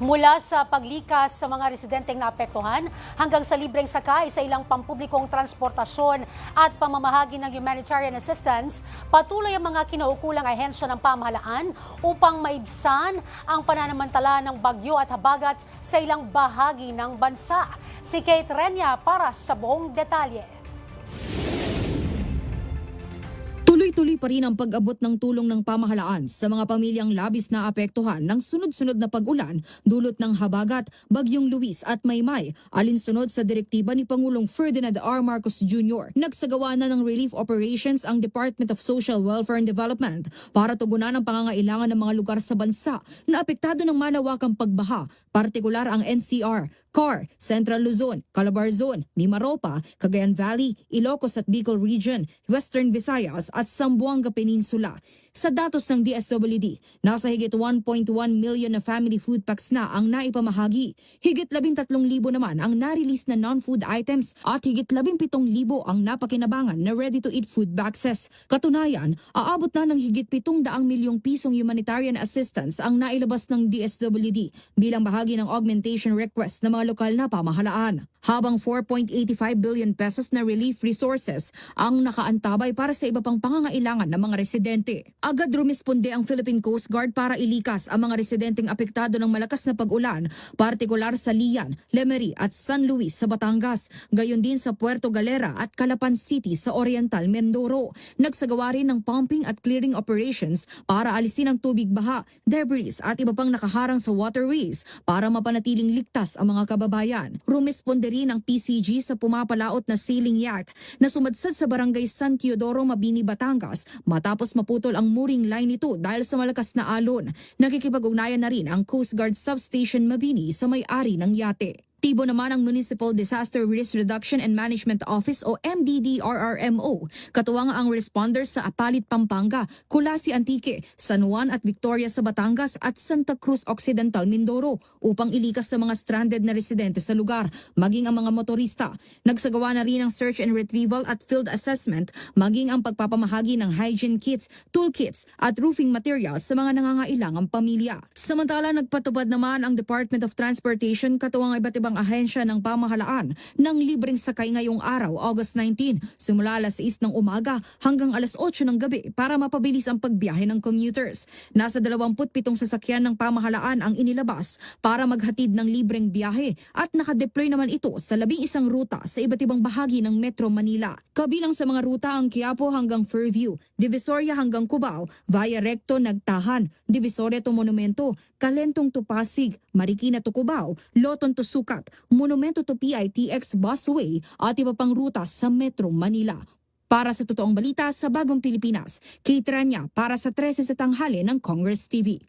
Mula sa paglikas sa mga residenteng naapektuhan hanggang sa libreng sakay sa ilang pampublikong transportasyon at pamamahagi ng humanitarian assistance, patuloy ang mga kinaukulang ahensya ng pamahalaan upang maibsan ang pananamantala ng bagyo at habagat sa ilang bahagi ng bansa. Si Kate Renya para sa buong detalye. Tuloy-tuloy pa rin ang pag-abot ng tulong ng pamahalaan sa mga pamilyang labis na apektuhan ng sunod-sunod na pag-ulan dulot ng habagat, bagyong Luis at Maymay, alinsunod sa direktiba ni Pangulong Ferdinand R. Marcos Jr. Nagsagawa na ng relief operations ang Department of Social Welfare and Development para tugunan ang pangangailangan ng mga lugar sa bansa na apektado ng malawakang pagbaha, partikular ang NCR, CAR, Central Luzon, Calabarzon, Mimaropa, Cagayan Valley, Ilocos at Bicol Region, Western Visayas at Zamboanga Peninsula. Sa datos ng DSWD, nasa higit 1.1 million na family food packs na ang naipamahagi. Higit 13,000 naman ang na-release na non-food items at higit 17,000 ang napakinabangan na ready-to-eat food boxes. Katunayan, aabot na ng higit 700 milyong pisong humanitarian assistance ang nailabas ng DSWD bilang bahagi ng augmentation request ng mga lokal na pamahalaan. Habang 4.85 billion pesos na relief resources ang nakaantabay para sa iba pang pangangailangan ng mga residente. Agad rumisponde ang Philippine Coast Guard para ilikas ang mga residenteng apektado ng malakas na pag-ulan, partikular sa Lian, Lemery at San Luis sa Batangas, gayon din sa Puerto Galera at Calapan City sa Oriental Mindoro. Nagsagawa rin ng pumping at clearing operations para alisin ang tubig baha, debris at iba pang nakaharang sa waterways para mapanatiling ligtas ang mga kababayan. Rumisponde rin ang PCG sa pumapalaot na sailing yacht na sumadsad sa barangay San Teodoro, Mabini, Batangas matapos maputol ang mooring line nito dahil sa malakas na alon. Nakikipag-ugnayan na rin ang Coast Guard Substation Mabini sa may-ari ng yate. Aktibo naman ang Municipal Disaster Risk Reduction and Management Office o MDDRRMO. Katuwang ang responders sa Apalit, Pampanga, Kulasi Antique, San Juan at Victoria sa Batangas at Santa Cruz Occidental, Mindoro upang ilikas sa mga stranded na residente sa lugar, maging ang mga motorista. Nagsagawa na rin ng search and retrieval at field assessment, maging ang pagpapamahagi ng hygiene kits, toolkits at roofing materials sa mga nangangailangang pamilya. Samantala, nagpatupad naman ang Department of Transportation katuwang iba't ibang ahensya ng pamahalaan ng libreng sakay ngayong araw, August 19, simula alas 6 ng umaga hanggang alas 8 ng gabi para mapabilis ang pagbiyahe ng commuters. Nasa 27 sasakyan ng pamahalaan ang inilabas para maghatid ng libreng biyahe at nakadeploy naman ito sa 11 ruta sa iba't ibang bahagi ng Metro Manila. Kabilang sa mga ruta ang Quiapo hanggang Fairview, Divisoria hanggang Cubao, Via Recto Nagtahan, Divisoria to Monumento, Calentong to Pasig, Marikina to Cubao, Loton to Sucat, Monumento to PITX Busway at iba pang ruta sa Metro Manila. Para sa totoong balita sa Bagong Pilipinas, Kate Renya para sa 13 sa tanghali ng Congress TV.